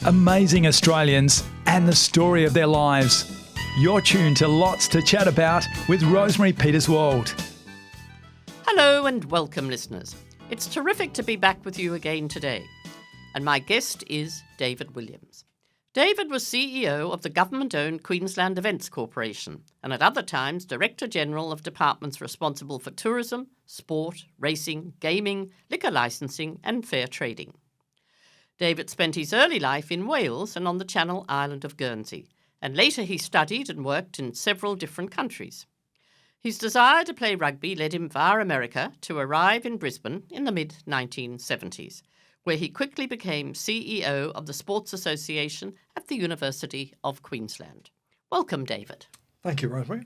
amazing Australians and the story of their lives. You're tuned to Lots to Chat About with Rosemary Peterswald. Hello and welcome, listeners. It's terrific to be back with you again today. And my guest is David Williams. David was CEO of the government-owned Queensland Events Corporation and at other times Director General of departments responsible for tourism, sport, racing, gaming, liquor licensing and fair trading. David spent his early life in Wales and on the Channel Island of Guernsey, and later he studied and worked in several different countries. His desire to play rugby led him via America to arrive in Brisbane in the mid-1970s, where he quickly became CEO of the Sports Association at the University of Queensland. Welcome, David. Thank you, Rosemary.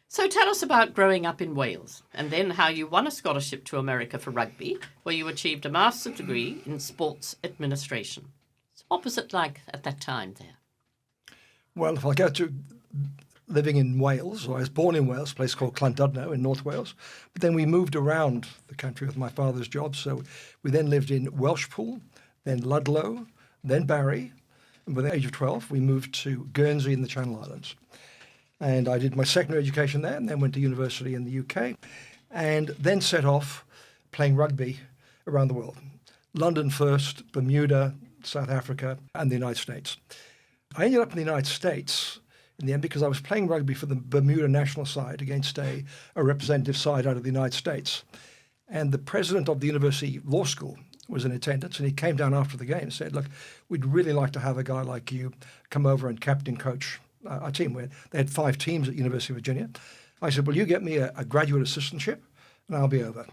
So tell us about growing up in Wales and then how you won a scholarship to America for rugby, where you achieved a master's degree in sports administration. So what was it like at that time there? Well, if I go to living in Wales, I was born in Wales, a place called Llandudno in North Wales, but then we moved around the country with my father's job. So we then lived in Welshpool, then Ludlow, then Barry, and by the age of 12 we moved to Guernsey in the Channel Islands. And I did my secondary education there and then went to university in the UK and then set off playing rugby around the world. London first, Bermuda, South Africa and the United States. I ended up in the United States in the end because I was playing rugby for the Bermuda national side against a representative side out of the United States. And the president of the University Law School was in attendance, and he came down after the game and said, look, we'd really like to have a guy like you come over and captain coach our team. They had 5 teams at University of Virginia. I said, well, you get me a graduate assistantship and I'll be over.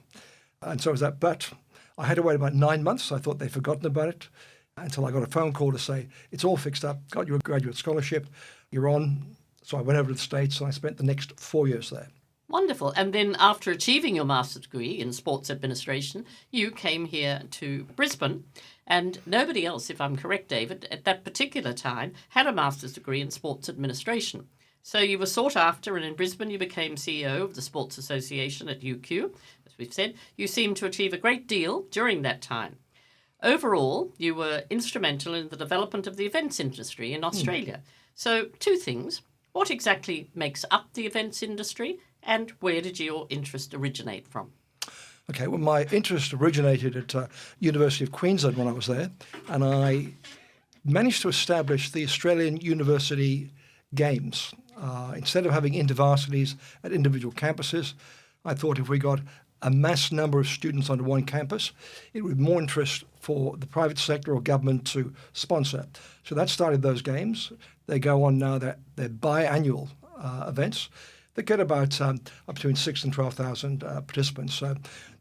And so was that. But I had to wait about 9 months. I thought they'd forgotten about it until I got a phone call to say, it's all fixed up, got you a graduate scholarship, you're on. So I went over to the States and I spent the next 4 years there. Wonderful. And then after achieving your master's degree in sports administration, you came here to Brisbane. And nobody else, if I'm correct, David, at that particular time had a master's degree in sports administration. So you were sought after, and in Brisbane you became CEO of the Sports Association at UQ. As we've said, you seemed to achieve a great deal during that time. Overall, you were instrumental in the development of the events industry in Australia. So 2 things. What exactly makes up the events industry, and where did your interest originate from? Okay, well, my interest originated at University of Queensland when I was there, and I managed to establish the Australian University Games. Instead of having intervarsities at individual campuses, I thought if we got a mass number of students onto one campus, it would be more interest for the private sector or government to sponsor. So that started those games. They go on now, they're biannual events. They get about up between 6,000 and 12,000 participants. So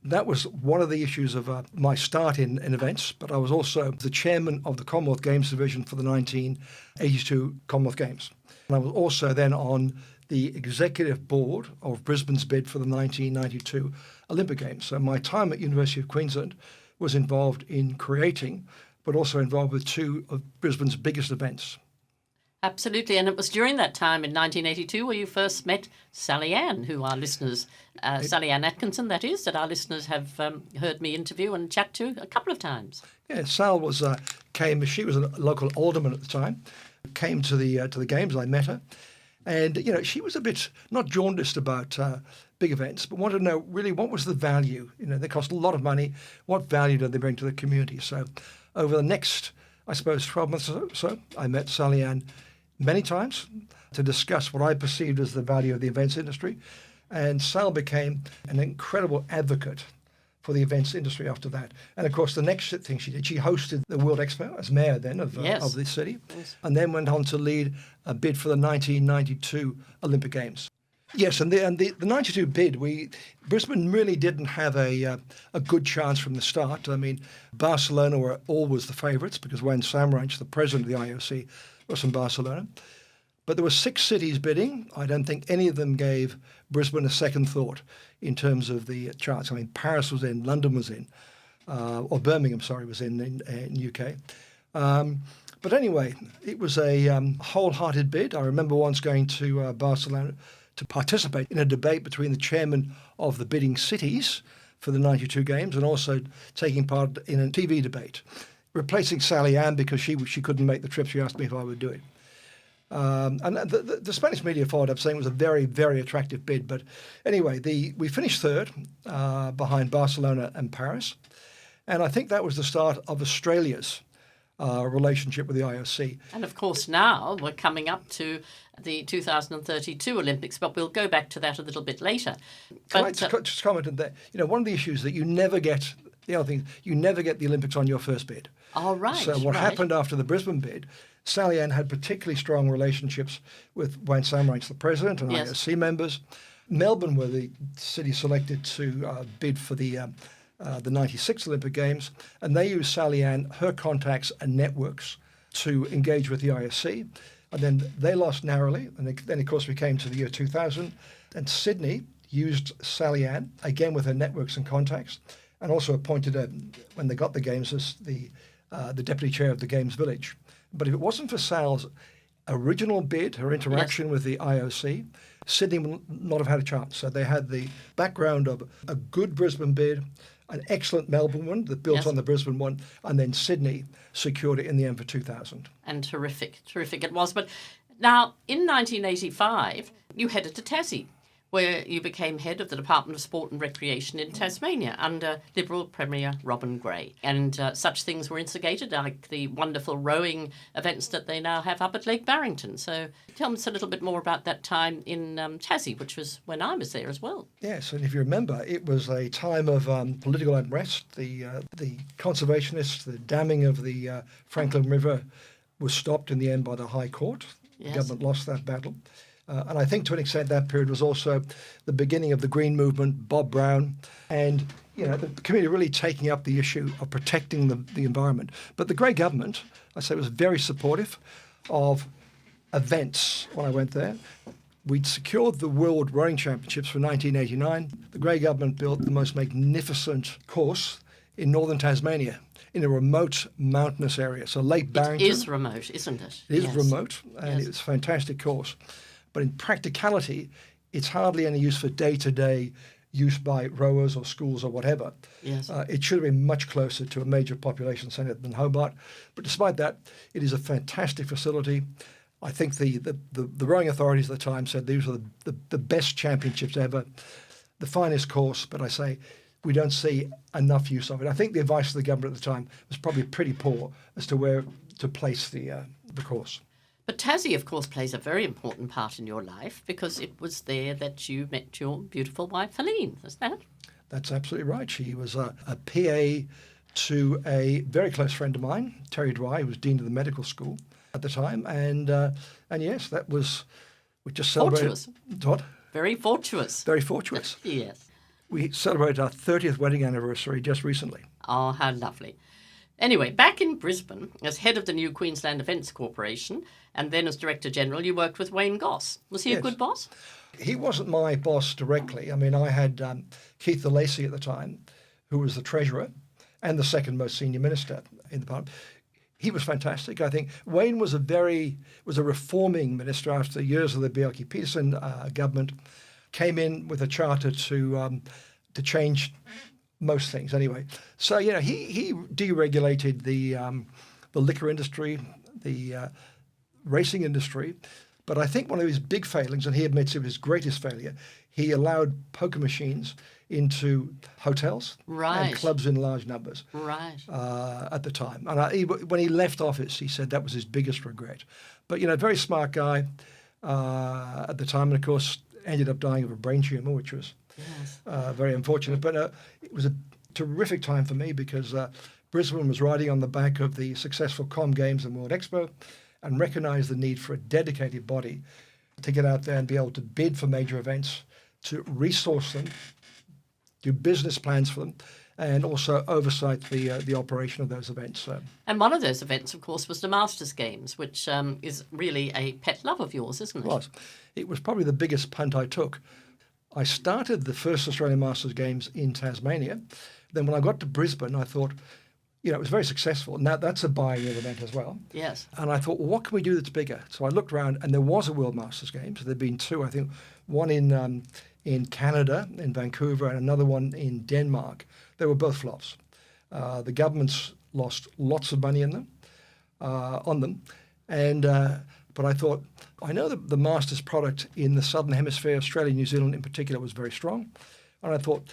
that was one of the issues of my start in events, but I was also the chairman of the Commonwealth Games Division for the 1982 Commonwealth Games. And I was also then on the executive board of Brisbane's bid for the 1992 Olympic Games. So my time at University of Queensland was involved in creating, but also involved with 2 of Brisbane's biggest events. Absolutely, and it was during that time in 1982 where you first met Sally Ann, who our listeners, Sally Ann Atkinson, that is, that our listeners have heard me interview and chat to a couple of times. Yeah, Sal was she was a local alderman at the time, came to the games. I met her, and she was a bit not jaundiced about big events, but wanted to know really what was the value. They cost a lot of money. What value did they bring to the community? So, over the next, I suppose, 12 months or so, I met Sally Ann many times to discuss what I perceived as the value of the events industry. And Sal became an incredible advocate for the events industry after that. And of course, the next thing she did, she hosted the World Expo as mayor then of the city, and then went on to lead a bid for the 1992 Olympic Games. Yes, and the 92 bid, Brisbane really didn't have a good chance from the start. I mean, Barcelona were always the favourites because Wayne Samaranch, the president of the IOC, was from Barcelona. But there were 6 cities bidding. I don't think any of them gave Brisbane a second thought in terms of the chance. I mean, Paris was in, London was in, or Birmingham, was in UK. But anyway, it was a wholehearted bid. I remember once going to Barcelona to participate in a debate between the chairman of the bidding cities for the 92 games and also taking part in a TV debate. replacing Sally Ann because she couldn't make the trip. She asked me if I would do it. And the Spanish media followed up saying it was a very, very attractive bid. But anyway, we finished third behind Barcelona and Paris. And I think that was the start of Australia's relationship with the IOC. And of course, now we're coming up to the 2032 Olympics, but we'll go back to that a little bit later. Can I just comment on that? One of the issues that you never get, the other thing, you never get the Olympics on your first bid. Oh, right. So what happened after the Brisbane bid, Sally Ann had particularly strong relationships with Wayne Samaranch, the president, and IOC members. Melbourne were the city selected to bid for the 96 Olympic Games, and they used Sally Ann, her contacts and networks to engage with the IOC. And then they lost narrowly, and then of course we came to the year 2000, and Sydney used Sally Ann, again with her networks and contacts, and also appointed her, when they got the Games, as the deputy chair of the Games Village. But if it wasn't for Sal's original bid, her interaction with the IOC, Sydney would not have had a chance. So they had the background of a good Brisbane bid, an excellent Melbourne one that built on the Brisbane one, and then Sydney secured it in the end for 2000. And terrific it was. But now, in 1985, you headed to Tassie, where you became head of the Department of Sport and Recreation in Tasmania under Liberal Premier Robin Gray. And such things were instigated, like the wonderful rowing events that they now have up at Lake Barrington. So tell us a little bit more about that time in Tassie, which was when I was there as well. Yes, and if you remember, it was a time of political unrest. The conservationists, the damming of the Franklin River was stopped in the end by the High Court. The government lost that battle. And I think to an extent that period was also the beginning of the Green Movement, Bob Brown, and the community really taking up the issue of protecting the environment. But the Grey government, I say, was very supportive of events when I went there. We'd secured the World Rowing Championships for 1989. The Grey government built the most magnificent course in northern Tasmania, in a remote mountainous area. So Lake Barrington. It is remote, isn't it? It is remote, and it's a fantastic course. But in practicality, it's hardly any use for day-to-day use by rowers or schools or whatever. Yes. It should have been much closer to a major population centre than Hobart. But despite that, it is a fantastic facility. I think the rowing authorities at the time said these were the best championships ever, the finest course, but I say we don't see enough use of it. I think the advice of the government at the time was probably pretty poor as to where to place the course. But Tassie, of course, plays a very important part in your life because it was there that you met your beautiful wife, Helene, isn't that? That's absolutely right. She was a PA to a very close friend of mine, Terry Dry, who was Dean of the Medical School at the time. And yes, that was, we just celebrated. Fortuitous. What? Very fortuitous. Very fortuitous. Yes. We celebrated our 30th wedding anniversary just recently. Oh, how lovely. Anyway, back in Brisbane, as head of the new Queensland Events Corporation, and then as Director General, you worked with Wayne Goss. Was he a good boss? He wasn't my boss directly. I mean, I had Keith Lacey at the time, who was the Treasurer and the second most senior minister in the Parliament. He was fantastic. I think Wayne was a reforming minister after years of the Rosemary Peterswald government, came in with a charter to change most things anyway. So, he deregulated the liquor industry, the racing industry. But I think one of his big failings, and he admits it was his greatest failure, he allowed poker machines into hotels and clubs in large numbers at the time. And when he left office, he said that was his biggest regret. But, very smart guy at the time, and of course ended up dying of a brain tumour, which was very unfortunate. But it was a terrific time for me because Brisbane was riding on the back of the successful Com Games and World Expo, and recognised the need for a dedicated body to get out there and be able to bid for major events, to resource them, do business plans for them, and also oversight the operation of those events. And one of those events, of course, was the Masters Games, which is really a pet love of yours, isn't it? It was probably the biggest punt I took. I started the first Australian Masters Games in Tasmania. Then when I got to Brisbane, I thought, it was very successful. Now, that's a biennial event as well. Yes. And I thought, well, what can we do that's bigger? So I looked around, and there was a World Masters Games. There'd been two, I think, one in Canada, in Vancouver, and another one in Denmark. They were both flops. The governments lost lots of money in them, on them. And but I thought, I know that the Masters product in the Southern Hemisphere, Australia, New Zealand in particular, was very strong. And I thought,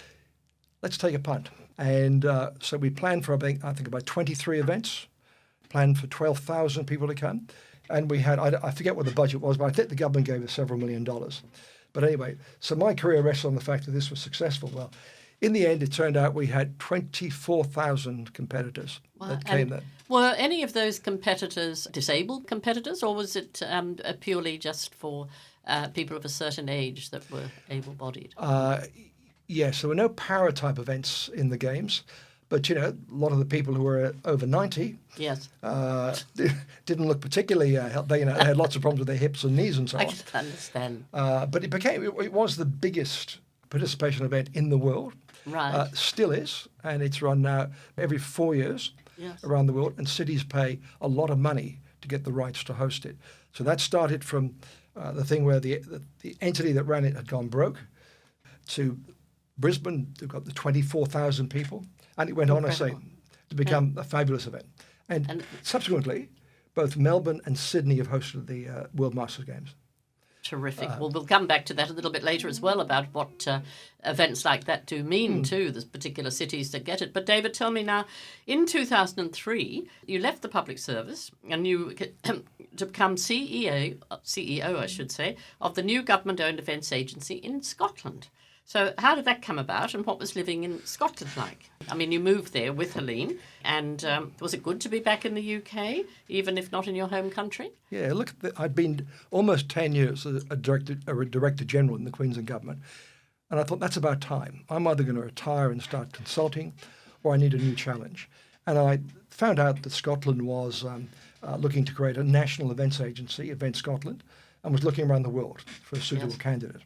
let's take a punt. And so we planned for, I think, about 23 events, planned for 12,000 people to come. And we had, I forget what the budget was, but I think the government gave us several $1 million. But anyway, so my career rests on the fact that this was successful. Well, in the end, it turned out we had 24,000 competitors that came there. Were any of those competitors disabled competitors, or was it purely just for people of a certain age that were able-bodied? Yes, there were no para-type events in the games. But, you know, a lot of the people who were over 90 didn't look particularly they had lots of problems with their hips and knees and so on. I can understand. But it was the biggest participation event in the world. Right. Still is, and it's run now every 4 years around the world, and cities pay a lot of money to get the rights to host it. So that started from the thing where the entity that ran it had gone broke, to Brisbane, they've got the 24,000 people, and it went on, I say, to become a fabulous event. And subsequently, both Melbourne and Sydney have hosted the World Masters Games. Terrific. Well, we'll come back to that a little bit later as well, about what events like that do mean to the particular cities that get it. But David, tell me now, in 2003, you left the public service and you to become CEO, I should say, of the new government-owned events agency in Scotland. So how did that come about, and what was living in Scotland like? I mean, you moved there with Helene, and was it good to be back in the UK, even if not in your home country? Yeah, look, I'd been almost 10 years a Director General in the Queensland government, and I thought that's about time. I'm either going to retire and start consulting, or I need a new challenge. And I found out that Scotland was looking to create a national events agency, Event Scotland, and was looking around the world for a suitable candidate.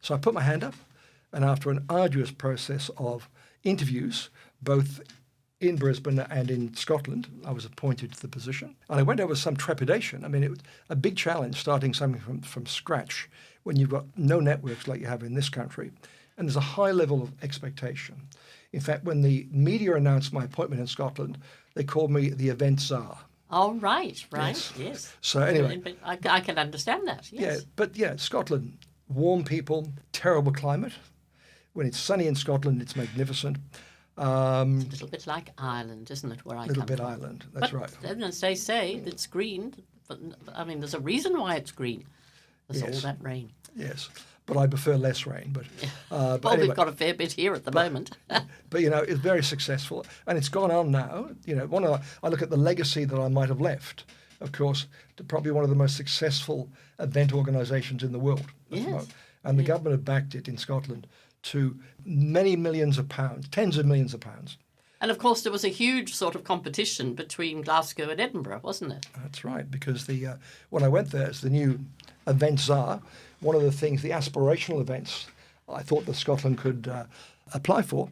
So I put my hand up. And after an arduous process of interviews, both in Brisbane and in Scotland, I was appointed to the position. And I went over with some trepidation. I mean, it was a big challenge starting something from scratch when you've got no networks like you have in this country. And there's a high level of expectation. In fact, when the media announced my appointment in Scotland, they called me the event czar. Oh, right, yes. So anyway. I can understand that, yes. Yeah, but Scotland, warm people, terrible climate. When it's sunny in Scotland, it's magnificent. It's a little bit like Ireland, isn't it, where I come from? A little bit Ireland, that's right. As they say, it's green. But, I mean, there's a reason why it's green. There's all that rain. Yes, but I prefer less rain. But anyway, we've got a fair bit here at the moment. But, it's very successful. And it's gone on now. I look at the legacy that I might have left, of course, to probably one of the most successful event organisations in the world. Yes. And the government have backed it in Scotland to many millions of pounds, tens of millions of pounds. And of course, there was a huge sort of competition between Glasgow and Edinburgh, wasn't it? That's right, because when I went there as the new event czar, one of the things, the aspirational events I thought that Scotland could apply for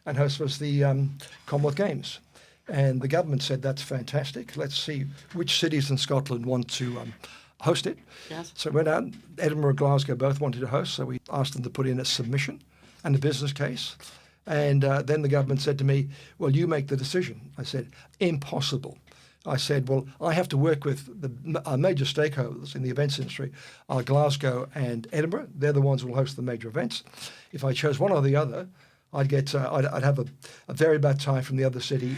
and host was the Commonwealth Games. And the government said, that's fantastic. Let's see which cities in Scotland want to host it. Yes. So we went out, Edinburgh and Glasgow both wanted to host, so we asked them to put in a submission and a business case. And then the government said to me, well, you make the decision. I said, impossible. I said, well, I have to work with our major stakeholders in the events industry are Glasgow and Edinburgh. They're the ones who will host the major events. If I chose one or the other, I'd have a very bad time from the other city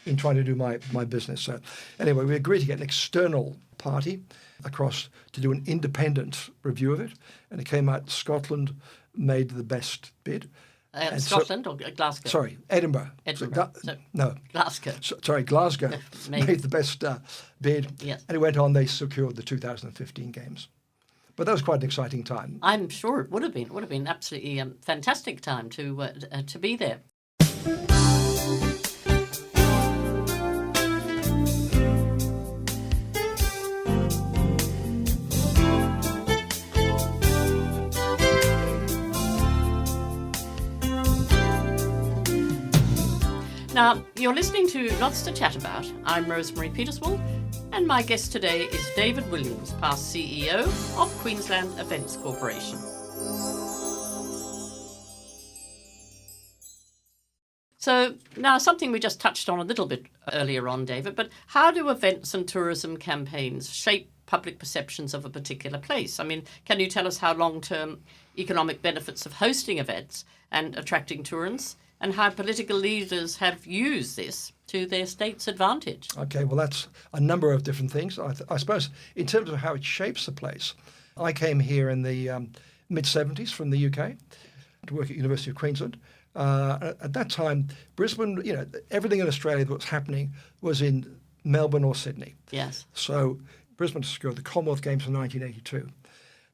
in trying to do my business. So anyway, we agreed to get an external party across to do an independent review of it. And it came out Scotland made the best bid. Scotland or Glasgow? Sorry, Edinburgh. Glasgow. Glasgow made the best bid. Yes. And it went on, they secured the 2015 Games. But that was quite an exciting time. I'm sure it would have been. It would have been absolutely a fantastic time to be there. Now, you're listening to Lots to Chat About. I'm Rosemary Peterswald, and my guest today is David Williams, past CEO of Queensland Events Corporation. So now something we just touched on a little bit earlier on, David, but how do events and tourism campaigns shape public perceptions of a particular place? I mean, can you tell us how long-term economic benefits of hosting events and attracting tourists and how political leaders have used this to their state's advantage? Okay, well, that's a number of different things. I suppose in terms of how it shapes the place, I came here in the mid-70s from the UK to work at University of Queensland. At that time, Brisbane, everything in Australia that was happening was in Melbourne or Sydney. Yes. So Brisbane secured the Commonwealth Games in 1982.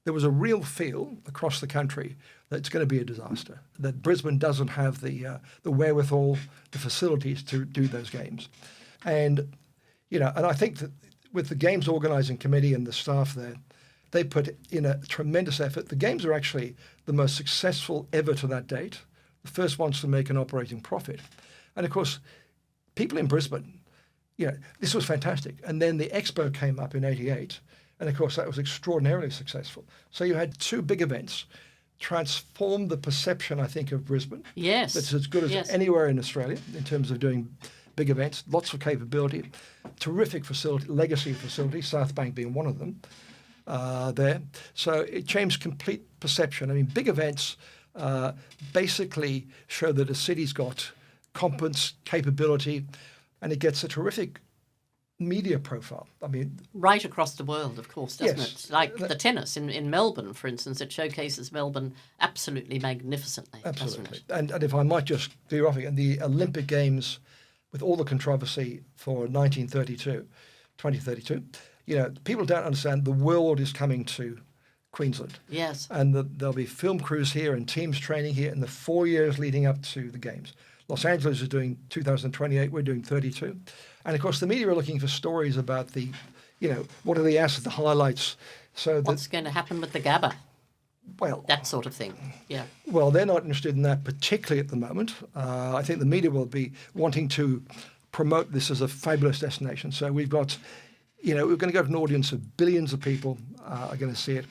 There was a real feel across the country that it's going to be a disaster, that Brisbane doesn't have the wherewithal, the facilities to do those games. And, and I think that with the Games Organising Committee and the staff there, they put in a tremendous effort. The games are actually the most successful ever to that date, the first ones to make an operating profit. And of course, people in Brisbane, this was fantastic. And then the Expo came up in 88. And of course, that was extraordinarily successful. So you had two big events, transformed the perception, I think, of Brisbane. Yes. That's as good as anywhere in Australia in terms of doing big events, lots of capability, terrific facility, legacy facilities, South Bank being one of them there. So it changed complete perception. I mean, big events basically show that a city's got competence, capability, and it gets a terrific media profile. I mean, right across the world, of course, doesn't yes, it? Like the tennis in Melbourne, for instance, it showcases Melbourne absolutely magnificently. Absolutely. Doesn't it? And if I might just be off again, the Olympic Games, with all the controversy for 2032, people don't understand the world is coming to Queensland. Yes. And there'll be film crews here and teams training here in the 4 years leading up to the Games. Los Angeles is doing 2028, we're doing 32. And of course, the media are looking for stories about what are the assets, the highlights. So what's going to happen with the Gabba? Well, that sort of thing, yeah. Well, they're not interested in that particularly at the moment. I think the media will be wanting to promote this as a fabulous destination. So we've got, we're going to go to an audience of billions of people are going to see it,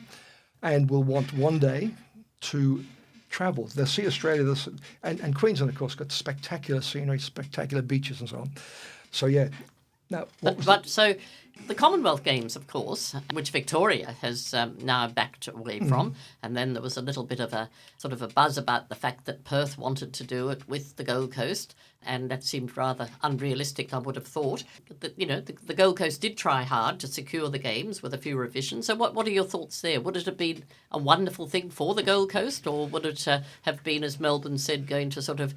and will want one day to travel. They'll see Australia, and Queensland, of course, got spectacular scenery, spectacular beaches and so on. So, yeah. Now, so the Commonwealth Games, of course, which Victoria has now backed away from, and then there was a little bit of a sort of a buzz about the fact that Perth wanted to do it with the Gold Coast, and that seemed rather unrealistic, I would have thought. But the Gold Coast did try hard to secure the Games with a few revisions. So what are your thoughts there? Would it have been a wonderful thing for the Gold Coast, or would it have been, as Melbourne said, going to sort of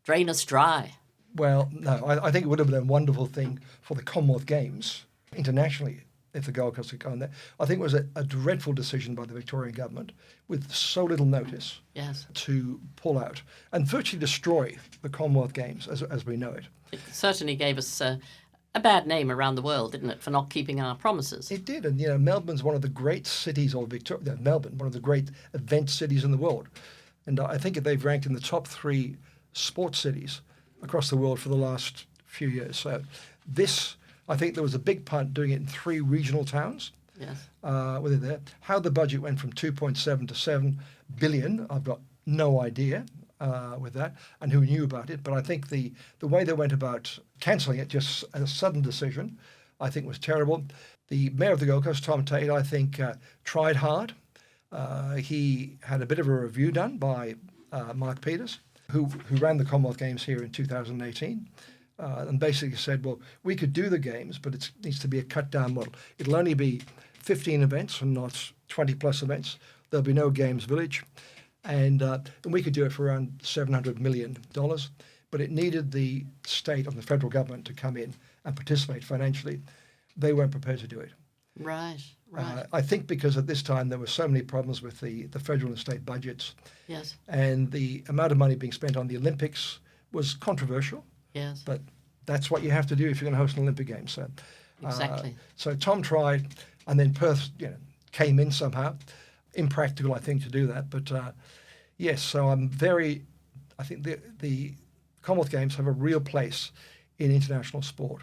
drain us dry? Well, no, I think it would have been a wonderful thing for the Commonwealth Games internationally if the Gold Coast had gone there. I think it was a dreadful decision by the Victorian government with so little notice to pull out and virtually destroy the Commonwealth Games as we know it. It certainly gave us a bad name around the world, didn't it, for not keeping our promises? It did, and Melbourne's one of the great cities, Melbourne, one of the great event cities in the world. And I think they've ranked in the top 3 sports cities across the world for the last few years. So I think there was a big punt doing it in 3 regional towns. Yes. With it there. How the budget went from 2.7 to 7 billion, I've got no idea with that, and who knew about it. But I think the way they went about cancelling it, just a sudden decision, I think was terrible. The Mayor of the Gold Coast, Tom Tate, I think tried hard. He had a bit of a review done by Mark Peters, who ran the Commonwealth Games here in 2018, and basically said, well, we could do the Games, but it needs to be a cut-down model. It'll only be 15 events and not 20-plus events. There'll be no Games Village. And we could do it for around $700 million, but it needed the state and the federal government to come in and participate financially. They weren't prepared to do it. Right. I think because at this time there were so many problems with the federal and state budgets. Yes. And the amount of money being spent on the Olympics was controversial. Yes. But that's what you have to do if you're going to host an Olympic Games. So, exactly. So Tom tried, and then Perth came in somehow. Impractical, I think, to do that. But yes, so I think the Commonwealth Games have a real place in international sport.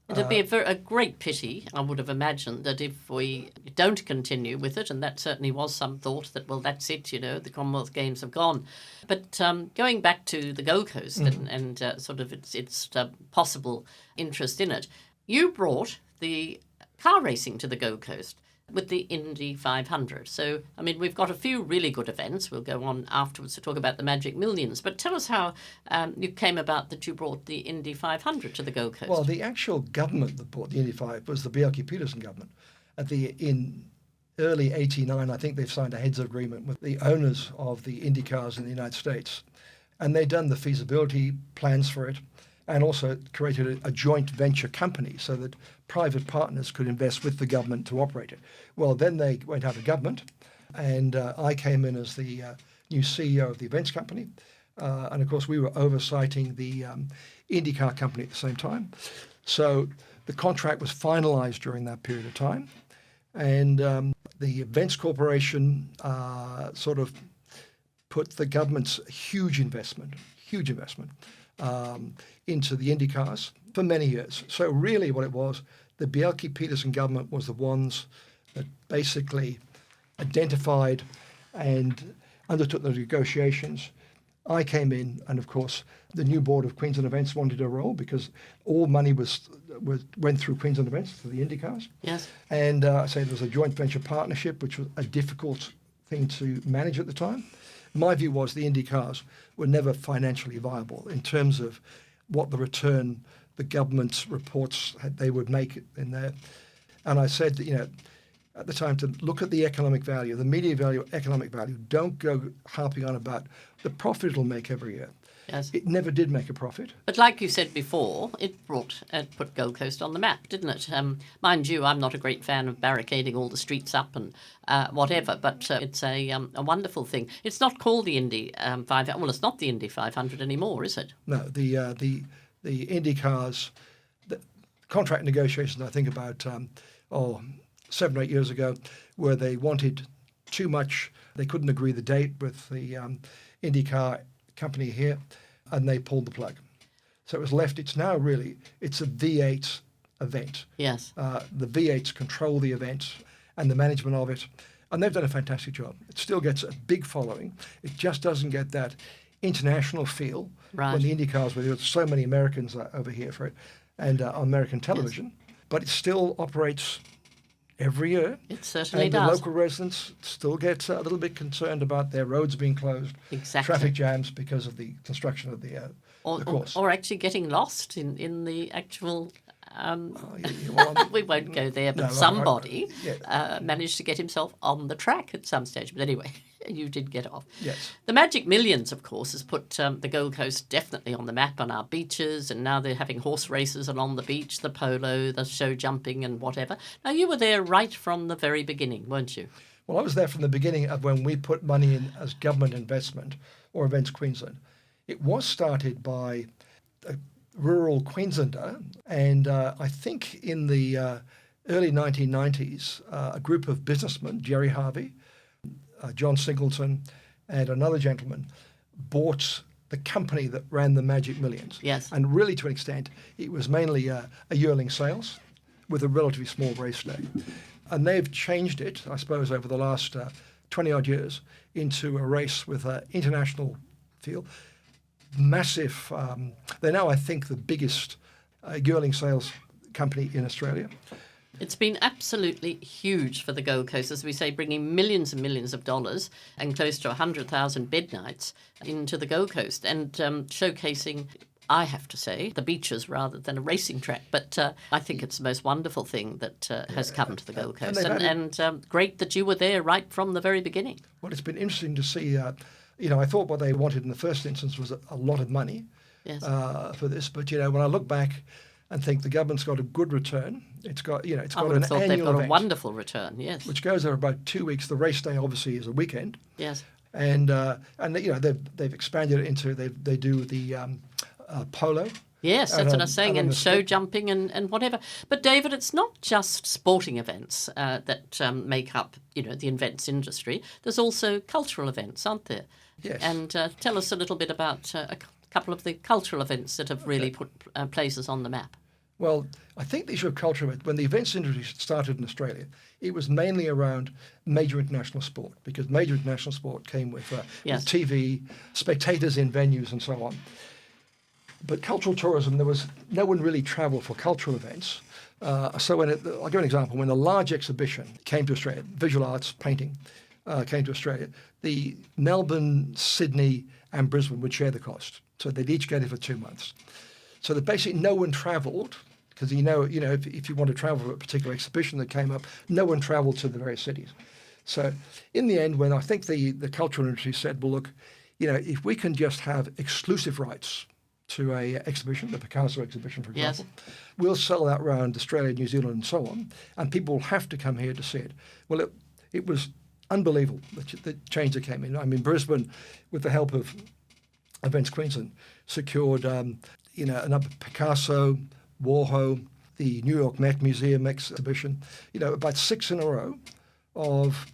It'd be a great pity, I would have imagined, that if we don't continue with it, and that certainly was some thought that, well, that's it, the Commonwealth Games have gone. But going back to the Gold Coast and sort of its possible interest in it, you brought the car racing to the Gold Coast with the Indy 500. So, I mean, we've got a few really good events. We'll go on afterwards to talk about the Magic Millions. But tell us how you came about that you brought the Indy 500 to the Gold Coast. Well, the actual government that brought the Indy 5 was the Bjelke-Petersen government. In early 89, I think they've signed a heads of agreement with the owners of the Indy cars in the United States. And they'd done the feasibility plans for it, and also created a joint venture company so that private partners could invest with the government to operate it. Well, then they went out of government, and I came in as the new CEO of the events company. And of course, we were oversighting the IndyCar company at the same time. So the contract was finalized during that period of time. And the Events Corporation sort of put the government's huge investment into the Indy cars for many years. So really what it was, the Bjelke-Petersen government was the ones that basically identified and undertook the negotiations. I came in, and of course, the new board of Queensland Events wanted a role because all money went through Queensland Events for the Indy cars. Yes. And I say there was a joint venture partnership, which was a difficult thing to manage at the time. My view was the Indy cars were never financially viable in terms of what the return the government's reports they would make in there. And I said, at the time, to look at the economic value, the media value, economic value. Don't go harping on about the profit it'll make every year. Yes. It never did make a profit. But like you said before, it put Gold Coast on the map, didn't it? Mind you, I'm not a great fan of barricading all the streets up and whatever, but it's a wonderful thing. It's not called the Indy 500. Well, it's not the Indy 500 anymore, is it? No, the Indy cars, the contract negotiations, I think about 7 or 8 years ago, where they wanted too much. They couldn't agree the date with the IndyCar company here, and they pulled the plug. So it was left. It's now really, it's a V8 event. Yes. The V8s control the event and the management of it, and they've done a fantastic job. It still gets a big following. It just doesn't get that international feel when the Indy cars, where there's so many Americans over here for it, and on American television. Yes. But it still operates every year. It certainly does. And the local residents still get a little bit concerned about their roads being closed, exactly. Traffic jams because of the construction of the course. Or actually getting lost in the actual... we won't go there, but somebody managed to get himself on the track at some stage. But anyway, you did get off. Yes. The Magic Millions, of course, has put the Gold Coast definitely on the map on our beaches, and now they're having horse races along the beach, the polo, the show jumping and whatever. Now, you were there right from the very beginning, weren't you? Well, I was there from the beginning of when we put money in as government investment or Events Queensland. It was started by a rural Queenslander, and I think in the early 1990s, a group of businessmen, Jerry Harvey, John Singleton, and another gentleman, bought the company that ran the Magic Millions. Yes. And really, to an extent, it was mainly a yearling sales with a relatively small race day. And they've changed it, I suppose, over the last 20-odd years into a race with an international feel. Massive. They're now, I think, the biggest yearling sales company in Australia. It's been absolutely huge for the Gold Coast, as we say, bringing millions and millions of dollars and close to 100,000 bed nights into the Gold Coast and showcasing, I have to say, the beaches rather than a racing track. But I think it's the most wonderful thing that has come to the Gold Coast. And great that you were there right from the very beginning. Well, it's been interesting to see. I thought what they wanted in the first instance was a lot of money for this. But, when I look back and think the government's got a good return, it's got an annual event. They've got a wonderful return, yes. Which goes over about 2 weeks. The race day, obviously, is a weekend. Yes. And they've expanded it into, they do the polo. Yes, that's what I was saying, and show jumping and whatever. But, David, it's not just sporting events that make up, the events industry. There's also cultural events, aren't there? Yes. And tell us a little bit about a couple of the cultural events that have really put places on the map. Well, I think the issue of culture, when the events industry started in Australia, it was mainly around major international sport, because major international sport came with TV, spectators in venues and so on. But cultural tourism, no one really travelled for cultural events. So I'll give an example. When a large exhibition came to Australia, visual arts, painting, came to Australia, the Melbourne, Sydney and Brisbane would share the cost. So they'd each get it for 2 months. So that basically no one travelled, because if you want to travel to a particular exhibition that came up, no one travelled to the various cities. So in the end, when I think the cultural industry said, well, look, if we can just have exclusive rights to a exhibition, the Picasso exhibition, for example, we'll sell that around Australia, New Zealand and so on, and people will have to come here to see it. Well, it was unbelievable, the change that came in. I mean, Brisbane, with the help of Events Queensland, secured a number of Picasso, Warhol, the New York Met Museum exhibition, about 6 in a row of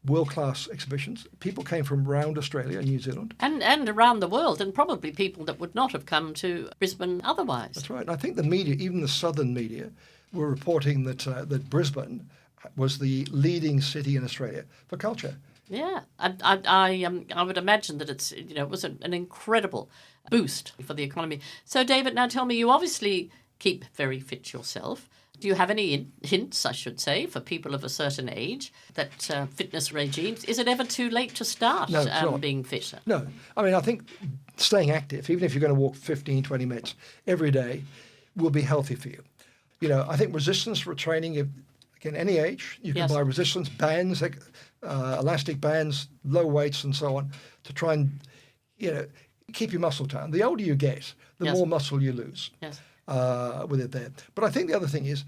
world-class exhibitions. People came from around Australia and New Zealand. And around the world, and probably people that would not have come to Brisbane otherwise. That's right. And I think the media, even the southern media, were reporting that Brisbane was the leading city in Australia for culture. Yeah, I would imagine that it was an incredible boost for the economy. So, David, now tell me, you obviously keep very fit yourself. Do you have any hints, I should say, for people of a certain age that fitness regimes? Is it ever too late to start being fitter? No. I mean, I think staying active, even if you're going to walk 15, 20 minutes every day, will be healthy for you. I think resistance for training, again, any age, you can buy resistance bands, elastic bands, low weights and so on, to try and, keep your muscle tone. The older you get, the more muscle you lose. Yes. With it there. But I think the other thing is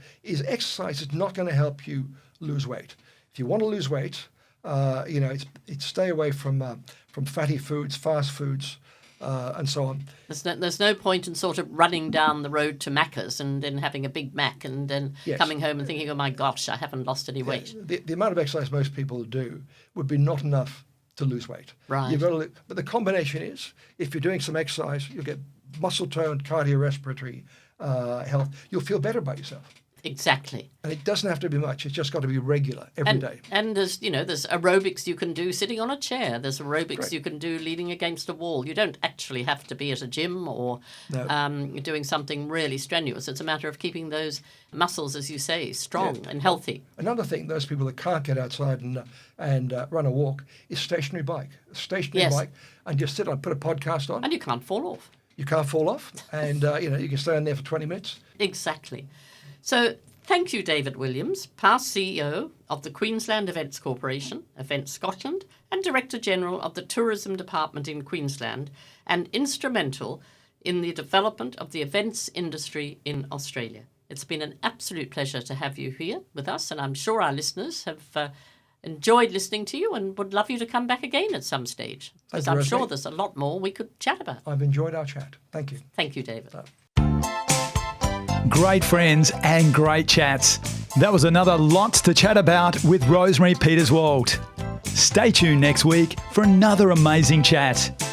exercise is not going to help you lose weight. If you want to lose weight, it's stay away from fatty foods, fast foods, and so on. There's no point in sort of running down the road to Macca's and then having a Big Mac and then coming home and thinking, oh my gosh, I haven't lost any weight. The amount of exercise most people do would be not enough to lose weight. Right. You've got to, but the combination is, if you're doing some exercise, you'll get muscle tone, cardiorespiratory health. You'll feel better about yourself. Exactly. And it doesn't have to be much. It's just got to be regular every day. And there's aerobics you can do sitting on a chair. There's aerobics you can do leaning against a wall. You don't actually have to be at a gym or doing something really strenuous. It's a matter of keeping those muscles, as you say, strong and healthy. Another thing, those people that can't get outside and run a walk, is stationary bike. Bike, and just sit on, put a podcast on. And you can't fall off. You can't fall off, and you can stay in there for 20 minutes. Exactly. So thank you, David Williams, past CEO of the Queensland Events Corporation, Events Scotland, and Director General of the Tourism Department in Queensland, and instrumental in the development of the events industry in Australia. It's been an absolute pleasure to have you here with us, and I'm sure our listeners have enjoyed listening to you and would love you to come back again at some stage, because I'm sure there's a lot more we could chat about. I've enjoyed our chat. Thank you. Thank you, David. Great friends and great chats. That was another Lots to Chat About with Rosemary Peterswald. Stay tuned next week for another amazing chat.